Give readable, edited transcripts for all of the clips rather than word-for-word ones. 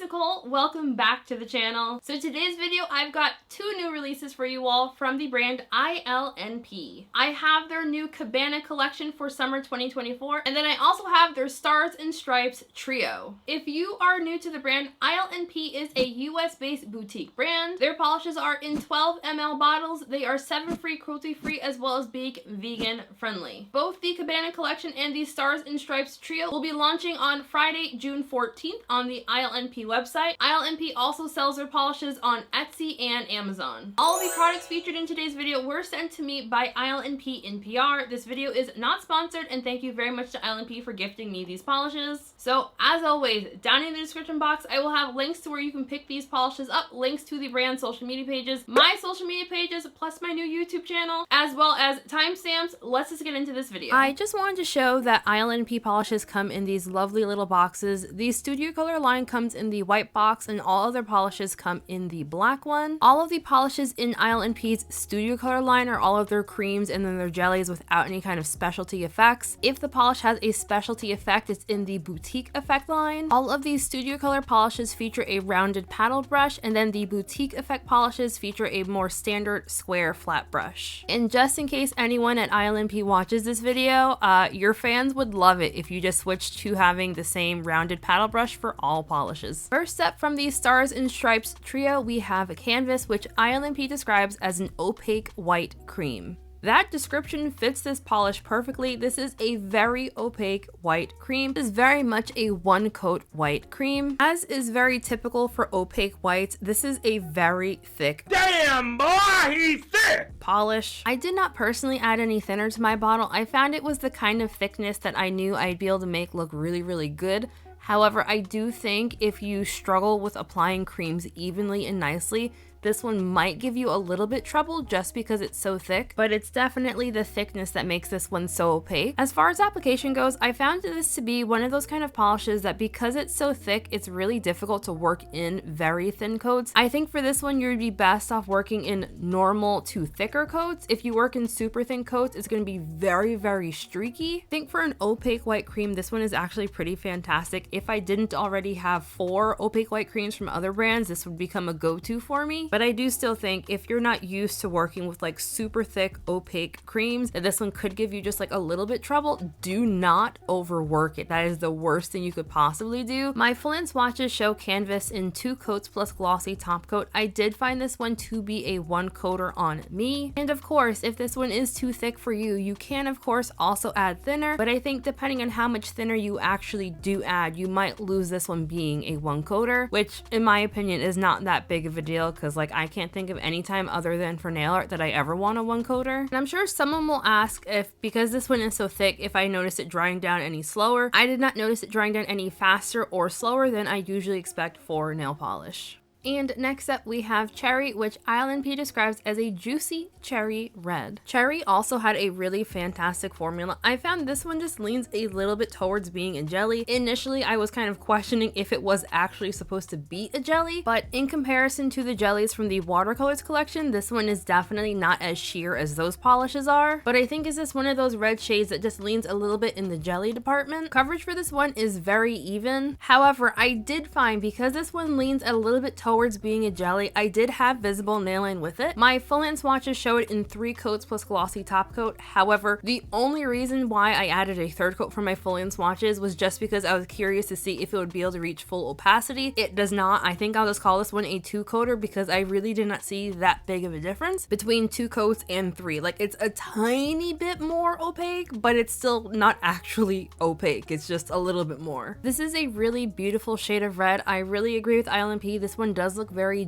Nicole. Welcome back to the channel. So today's video, I've got two new releases for you all from the brand ILNP. I have their new Cabana collection for summer 2024, and then I also have their Stars and Stripes trio. If you are new to the brand, ILNP is a US-based boutique brand. Their polishes are in 12 ml bottles. They are 7-free, cruelty-free, as well as vegan friendly. Both the Cabana collection and the Stars and Stripes trio will be launching on Friday, June 14th on the ILNP website. ILNP also sells their polishes on Etsy and Amazon. All of the products featured in today's video were sent to me by ILNP in PR. This video is not sponsored, and thank you very much to ILNP for gifting me these polishes. So as always, down in the description box, I will have links to where you can pick these polishes up, links to the brand's social media pages, my social media pages, plus my new YouTube channel, as well as timestamps. Let's just get into this video. I just wanted to show that ILNP polishes come in these lovely little boxes. The Studio Color line comes in the white box, and all other polishes come in the black one. All of the polishes in ILNP's Studio Color line are all of their creams and then their jellies without any kind of specialty effects. If the polish has a specialty effect, it's in the Boutique Effect line. All of these Studio Color polishes feature a rounded paddle brush, and then the Boutique Effect polishes feature a more standard square flat brush. And just in case anyone at ILNP watches this video, your fans would love it if you just switched to having the same rounded paddle brush for all polishes. First up from the Stars and Stripes trio, we have a Canvas, which ILNP describes as an opaque white cream. That description fits this polish perfectly. This is a very opaque white cream. This is very much a one coat white cream. As is very typical for opaque whites, this is a very thick, damn boy, he's thick, polish. I did not personally add any thinner to my bottle. I found it was the kind of thickness that I knew I'd be able to make look really, really good. However, I do think if you struggle with applying creams evenly and nicely, this one might give you a little bit trouble just because it's so thick, but it's definitely the thickness that makes this one so opaque. As far as application goes, I found this to be one of those kind of polishes that because it's so thick, it's really difficult to work in very thin coats. I think for this one, you'd be best off working in normal to thicker coats. If you work in super thin coats, it's going to be very, very streaky. I think for an opaque white cream, this one is actually pretty fantastic. If I didn't already have 4 opaque white creams from other brands, this would become a go-to for me. But I do still think if you're not used to working with like super thick opaque creams, that this one could give you just like a little bit trouble. Do not overwork it. That is the worst thing you could possibly do. My full-length swatches show Canvas in 2 coats plus glossy top coat. I did find this one to be a 1 coater on me. And of course, if this one is too thick for you, you can of course also add thinner, but I think depending on how much thinner you actually do add, you might lose this one being a 1 coater, which in my opinion is not that big of a deal, because like I can't think of any time other than for nail art that I ever want a 1 coater. And I'm sure someone will ask if, because this one is so thick, if I noticed it drying down any slower. I did not notice it drying down any faster or slower than I usually expect for nail polish. And next up we have Cherry, which ILNP describes as a juicy cherry red. Cherry also had a really fantastic formula. I found this one just leans a little bit towards being a jelly. Initially, I was kind of questioning if it was actually supposed to be a jelly, but in comparison to the jellies from the watercolors collection, this one is definitely not as sheer as those polishes are. But I think it's just one of those red shades that just leans a little bit in the jelly department. Coverage for this one is very even. However, I did find because this one leans a little bit towards being a jelly, I did have visible nail line with it. My full-length swatches show it in 3 coats plus glossy top coat. However, the only reason why I added a 3rd coat for my full-length swatches was just because I was curious to see if it would be able to reach full opacity. It does not. I think I'll just call this one a 2 coater because I really did not see that big of a difference between 2 coats and 3. Like, it's a tiny bit more opaque, but it's still not actually opaque. It's just a little bit more. This is a really beautiful shade of red. I really agree with ILNP. This one does look very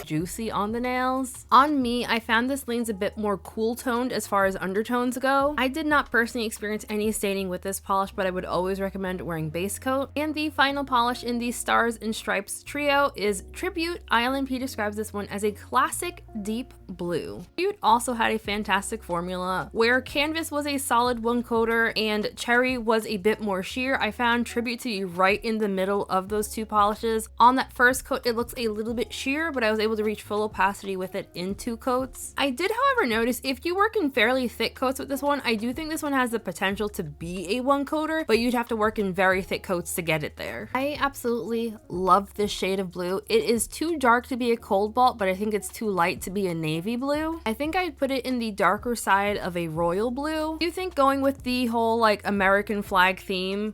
juicy on the nails. On me, I found this leans a bit more cool toned as far as undertones go. I did not personally experience any staining with this polish, but I would always recommend wearing base coat. And the final polish in the Stars and Stripes trio is Tribute. ILNP describes this one as a classic deep blue. Tribute also had a fantastic formula where Canvas was a solid 1 coater and Cherry was a bit more sheer. I found Tribute to be right in the middle of those 2 polishes. On that first coat, it looks a little bit sheer, but I was able to reach full opacity with it in 2 coats. I did, however, notice if you work in fairly thick coats with this one, I do think this one has the potential to be a 1-coater, but you'd have to work in very thick coats to get it there. I absolutely love this shade of blue. It is too dark to be a cobalt, but I think it's too light to be a navy blue. I think I'd put it in the darker side of a royal blue. Do you think going with the whole like American flag theme?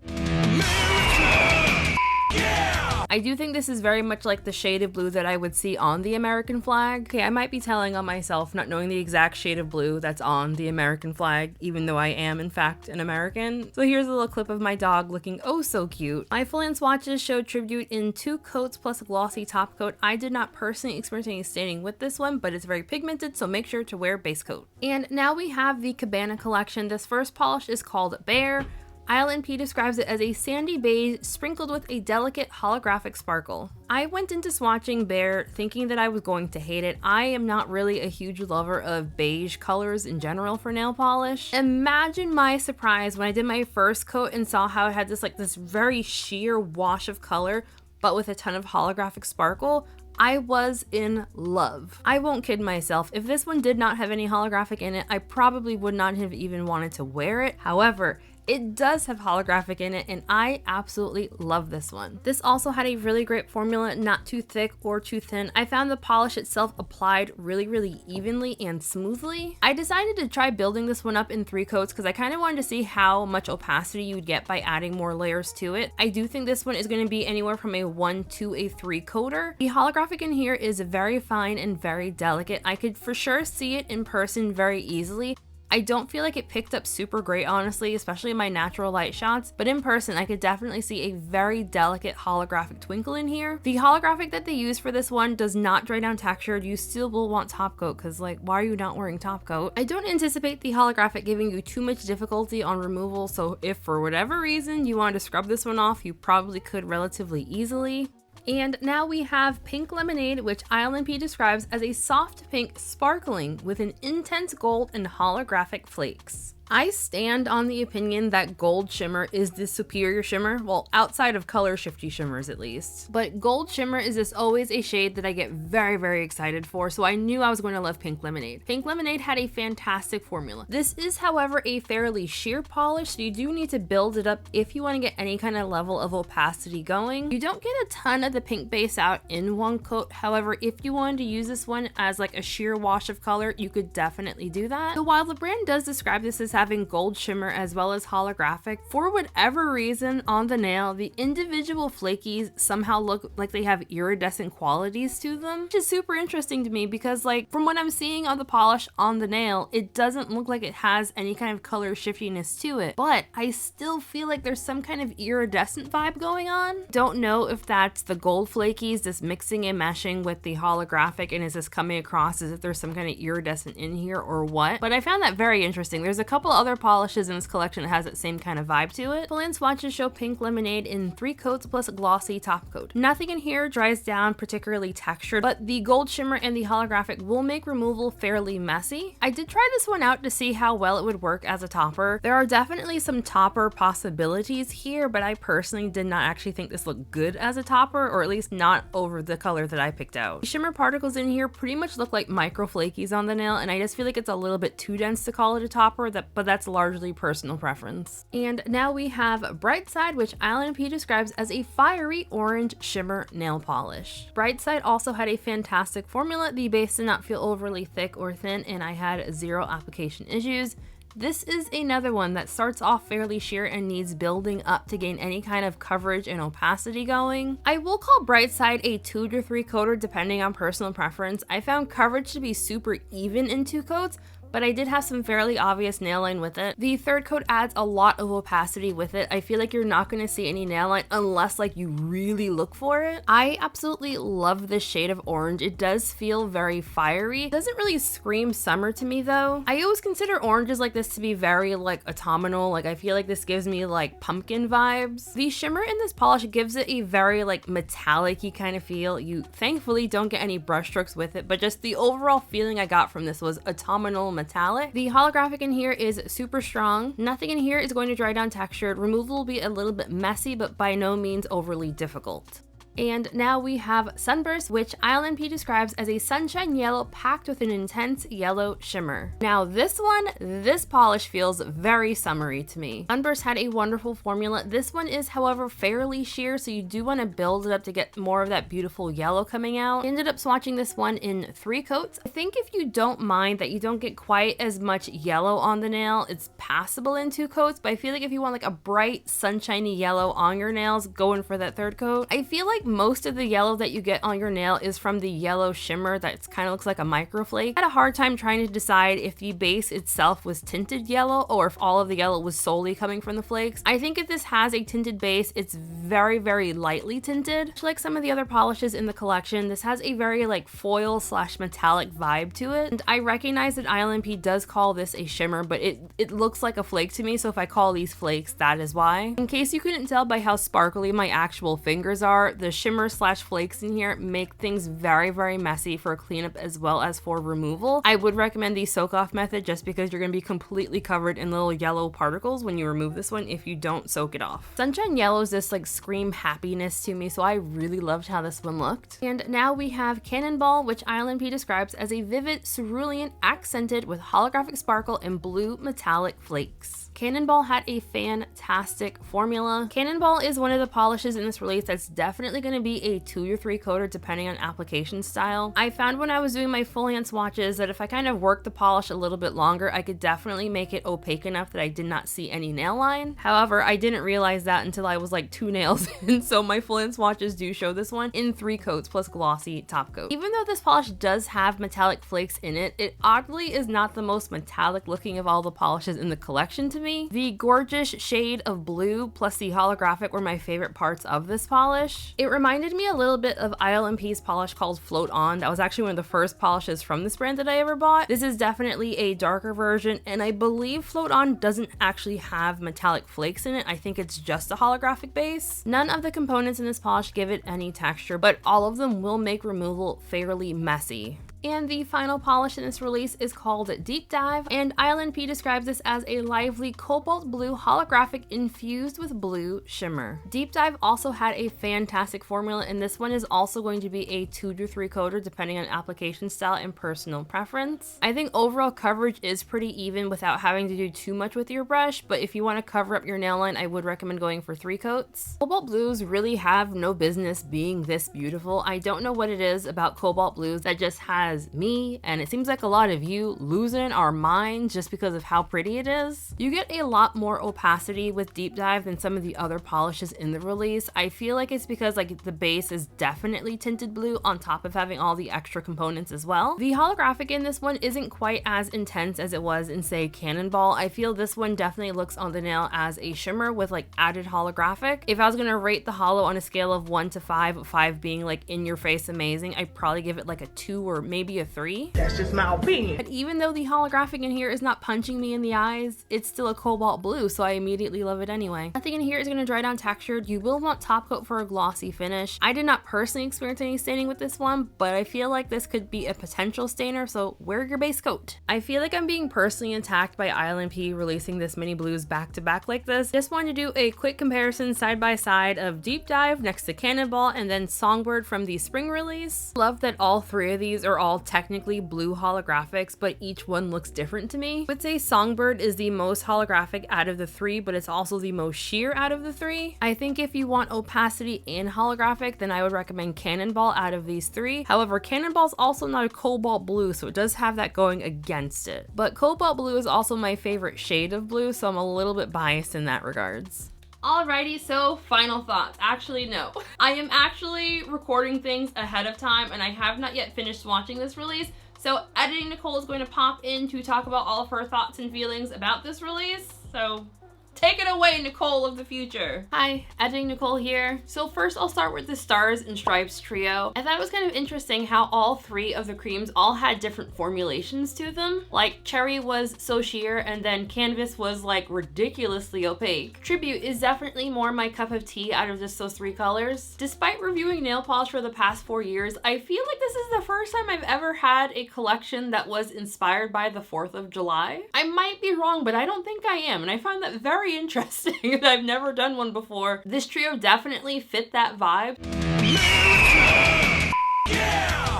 I do think this is very much like the shade of blue that I would see on the American flag. Okay, I might be telling on myself not knowing the exact shade of blue that's on the American flag, even though I am in fact an American. So here's a little clip of my dog looking oh so cute. My full-length swatches showed tribute in 2 coats plus a glossy top coat. I did not personally experience any staining with this one, but it's very pigmented, so make sure to wear base coat. And now we have the Cabana collection. This first polish is called Bear. ILNP describes it as a sandy beige sprinkled with a delicate holographic sparkle. I went into swatching Bear thinking that I was going to hate it. I am not really a huge lover of beige colors in general for nail polish. Imagine my surprise when I did my first coat and saw how it had this very sheer wash of color, but with a ton of holographic sparkle. I was in love. I won't kid myself. If this one did not have any holographic in it, I probably would not have even wanted to wear it. However, it does have holographic in it, and I absolutely love this one. This also had a really great formula, not too thick or too thin. I found the polish itself applied really evenly and smoothly. I decided to try building this one up in 3 coats because I kind of wanted to see how much opacity you would get by adding more layers to it. I do think this one is going to be anywhere from a 1 to a 3 coater. The holographic in here is very fine and very delicate. I could for sure see it in person very easily. I don't feel like it picked up super great, honestly, especially in my natural light shots, but in person, I could definitely see a very delicate holographic twinkle in here. The holographic that they use for this one does not dry down textured. You still will want top coat because, like, why are you not wearing top coat? I don't anticipate the holographic giving you too much difficulty on removal, so if for whatever reason you wanted to scrub this one off, you probably could relatively easily. And now we have Pink Lemonade, which ILNP describes as a soft pink sparkling with an intense gold and holographic flakes. I stand on the opinion that gold shimmer is the superior shimmer, well, outside of color shifty shimmers at least. But gold shimmer is just always a shade that I get very excited for, so I knew I was going to love Pink Lemonade. Pink Lemonade had a fantastic formula. This is, however, a fairly sheer polish, so you do need to build it up if you want to get any kind of level of opacity going. You don't get a ton of the pink base out in 1 coat, however, if you wanted to use this one as like a sheer wash of color, you could definitely do that. So while the brand does describe this as having gold shimmer as well as holographic, for whatever reason on the nail, the individual flakies somehow look like they have iridescent qualities to them, which is super interesting to me because, like, from what I'm seeing on the polish on the nail, it doesn't look like it has any kind of color shiftiness to it, but I still feel like there's some kind of iridescent vibe going on. Don't know if that's the gold flakies just mixing and meshing with the holographic and is just coming across as if there's some kind of iridescent in here or what, but I found that very interesting. There's a couple other polishes in this collection that has that same kind of vibe to it. Full-length swatches show Pink Lemonade in 3 coats plus a glossy top coat. Nothing in here dries down particularly textured, but the gold shimmer and the holographic will make removal fairly messy. I did try this one out to see how well it would work as a topper. There are definitely some topper possibilities here, but I personally did not actually think this looked good as a topper, or at least not over the color that I picked out. The shimmer particles in here pretty much look like micro flakies on the nail, and I just feel like it's a little bit too dense to call it a topper, but that's largely personal preference. And now we have Brightside, which ILNP describes as a fiery orange shimmer nail polish. Brightside also had a fantastic formula. The base did not feel overly thick or thin, and I had 0 application issues. This is another one that starts off fairly sheer and needs building up to gain any kind of coverage and opacity going. I will call Brightside a 2 to 3 coater depending on personal preference. I found coverage to be super even in 2 coats, but I did have some fairly obvious nail line with it. The 3rd coat adds a lot of opacity with it. I feel like you're not going to see any nail line unless like you really look for it. I absolutely love this shade of orange. It does feel very fiery. It doesn't really scream summer to me though. I always consider oranges like this to be very like autumnal. Like I feel like this gives me like pumpkin vibes. The shimmer in this polish gives it a very like metallic-y kind of feel. You thankfully don't get any brush strokes with it, but just the overall feeling I got from this was autumnal metallic. The holographic in here is super strong. Nothing in here is going to dry down textured. Removal will be a little bit messy, but by no means overly difficult. And now we have Sunburst, which ILNP describes as a sunshine yellow packed with an intense yellow shimmer. Now this polish feels very summery to me. Sunburst had a wonderful formula. This one is, however, fairly sheer, so you do want to build it up to get more of that beautiful yellow coming out. I ended up swatching this one in 3 coats. I think if you don't mind that you don't get quite as much yellow on the nail, it's passable in 2 coats, but I feel like if you want like a bright sunshiny yellow on your nails, going for that 3rd coat. I feel like most of the yellow that you get on your nail is from the yellow shimmer that kind of looks like a microflake. I had a hard time trying to decide if the base itself was tinted yellow or if all of the yellow was solely coming from the flakes. I think if this has a tinted base, it's very, very lightly tinted. Much like some of the other polishes in the collection, this has a very like foil / metallic vibe to it. And I recognize that ILNP does call this a shimmer, but it looks like a flake to me, so if I call these flakes, that is why. In case you couldn't tell by how sparkly my actual fingers are, the shimmer / flakes in here make things very, very messy for cleanup as well as for removal. I would recommend the soak off method just because you're going to be completely covered in little yellow particles when you remove this one if you don't soak it off. Sunshine yellow is this like scream happiness to me, so I really loved how this one looked. And now we have Cannonball, which ILNP describes as a vivid cerulean accented with holographic sparkle and blue metallic flakes. Cannonball had a fantastic formula. Cannonball is one of the polishes in this release that's definitely going to be a 2 or 3 coater depending on application style. I found when I was doing my full hand swatches that if I kind of worked the polish a little bit longer, I could definitely make it opaque enough that I did not see any nail line. However, I didn't realize that until I was like 2 nails in, so my full hand swatches do show this one in 3 coats plus glossy top coat. Even though this polish does have metallic flakes in it, it oddly is not the most metallic looking of all the polishes in the collection to me. The gorgeous shade of blue plus the holographic were my favorite parts of this polish. It reminded me a little bit of ILNP's polish called Float On. That was actually one of the first polishes from this brand that I ever bought. This is definitely a darker version, and I believe Float On doesn't actually have metallic flakes in it. I think it's just a holographic base. None of the components in this polish give it any texture, but all of them will make removal fairly messy. And the final polish in this release is called Deep Dive, and ILNP describes this as a lively cobalt blue holographic infused with blue shimmer. Deep Dive also had a fantastic formula, and this one is also going to be a 2 to 3 coater depending on application style and personal preference. I think overall coverage is pretty even without having to do too much with your brush, but if you want to cover up your nail line, I would recommend going for 3 coats. Cobalt blues really have no business being this beautiful. I don't know what it is about cobalt blues that just has me, and it seems like a lot of you, losing our minds just because of how pretty it is. You get a lot more opacity with Deep Dive than some of the other polishes in the release. I feel like it's because like the base is definitely tinted blue on top of having all the extra components as well. The holographic in this one isn't quite as intense as it was in say Cannonball. I feel this one definitely looks on the nail as a shimmer with like added holographic. If I was gonna rate the holo on a scale of 1 to 5, 5 being like in your face amazing, I'd probably give it like a 2 or maybe a 3. That's just my opinion. But even though the holographic in here is not punching me in the eyes, it's still a cobalt blue, so I immediately love it anyway. Nothing in here is going to dry down textured. You will want top coat for a glossy finish. I did not personally experience any staining with this one, but I feel like this could be a potential stainer, so wear your base coat. I feel like I'm being personally attacked by ILNP releasing this many blues back to back like this. Just wanted to do a quick comparison side by side of Deep Dive next to Cannonball and then Songbird from the spring release. Love that all 3 of these are all technically blue holographics, but each one looks different to me. I would say Songbird is the most holographic out of the 3, but it's also the most sheer out of the 3. I think if you want opacity and holographic, then I would recommend Cannonball out of these 3. However, Cannonball's also not a cobalt blue, so it does have that going against it. But cobalt blue is also my favorite shade of blue, so I'm a little bit biased in that regards. Alrighty, so final thoughts. Actually, no. I am actually recording things ahead of time, and I have not yet finished watching this release. So editing Nicole is going to pop in to talk about all of her thoughts and feelings about this release. So take it away, Nicole of the future. Hi, editing Nicole here. So first I'll start with the Stars and Stripes trio. I thought it was kind of interesting how all 3 of the creams all had different formulations to them. Like Cherry was so sheer, and then Canvas was like ridiculously opaque. Tribute is definitely more my cup of tea out of just those 3 colors. Despite reviewing nail polish for the past 4 years, I feel like this is the first time I've ever had a collection that was inspired by the 4th of July. I might be wrong, but I don't think I am, and I find that very interesting. I've never done one before. This trio definitely fit that vibe.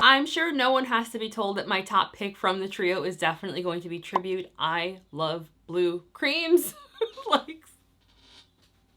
I'm sure no one has to be told that my top pick from the trio is definitely going to be Tribute. I love blue creams. Like,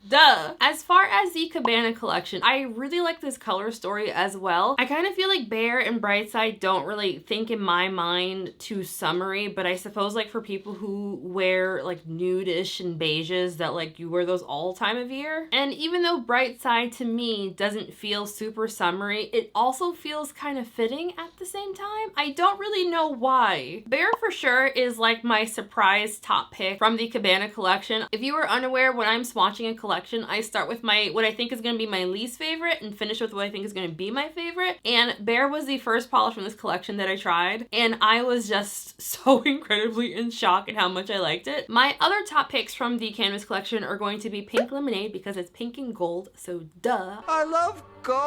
duh. As far as the Cabana collection, I really like this color story as well. I kind of feel like Bare and Brightside don't really think in my mind too summery, but I suppose like for people who wear like nude-ish and beiges that like you wear those all time of year. And even though Brightside to me doesn't feel super summery, it also feels kind of fitting at the same time. I don't really know why. Bare for sure is like my surprise top pick from the Cabana collection. If you are unaware, when I'm swatching a collection, I start with what I think is going to be my least favorite and finish with what I think is going to be my favorite. And Bare was the first polish from this collection that I tried, and I was just so incredibly in shock at how much I liked it. My other top picks from the Canvas collection are going to be Pink Lemonade because it's pink and gold, so duh. I love gold.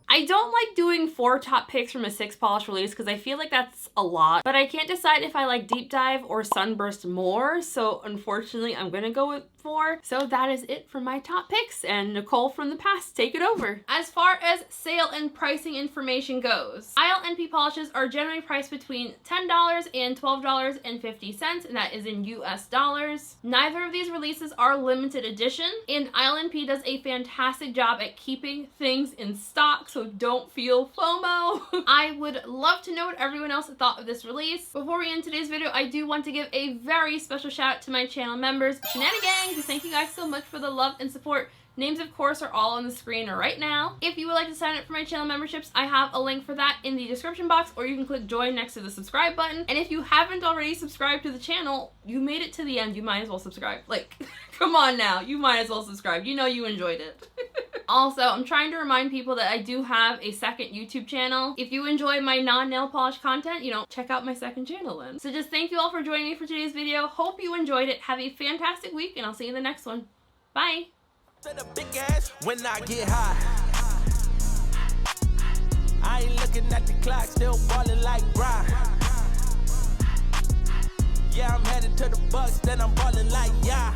I don't like doing 4 top picks from a 6 polish release because I feel like that's a lot, but I can't decide if I like Deep Dive or Sunburst more, so unfortunately I'm gonna go with 4. So that is it for my top picks, and Nicole from the past, take it over. As far as sale and pricing information goes, ILNP polishes are generally priced between $10 and $12.50, and that is in US dollars. Neither of these releases are limited edition, and ILNP does a fantastic job at keeping things in stock, so don't feel FOMO. I would love to know what everyone else thought of this release. Before we end today's video, I do want to give a very special shout out to my channel members, Shenanigans. Thank you guys so much for the love and support. Names, of course, are all on the screen right now. If you would like to sign up for my channel memberships, I have a link for that in the description box, or you can click join next to the subscribe button. And if you haven't already subscribed to the channel, you made it to the end, you might as well subscribe. Like, come on now, you might as well subscribe. You know you enjoyed it. Also, I'm trying to remind people that I do have a second YouTube channel. If you enjoy my non-nail polish content, you know, check out my second channel then. So just thank you all for joining me for today's video. Hope you enjoyed it. Have a fantastic week, and I'll see you in the next one. Bye. When I get high, I ain't looking at the clock, still ballin' like Brian. Yeah, I'm headed to the Bucks, then I'm ballin' like yeah.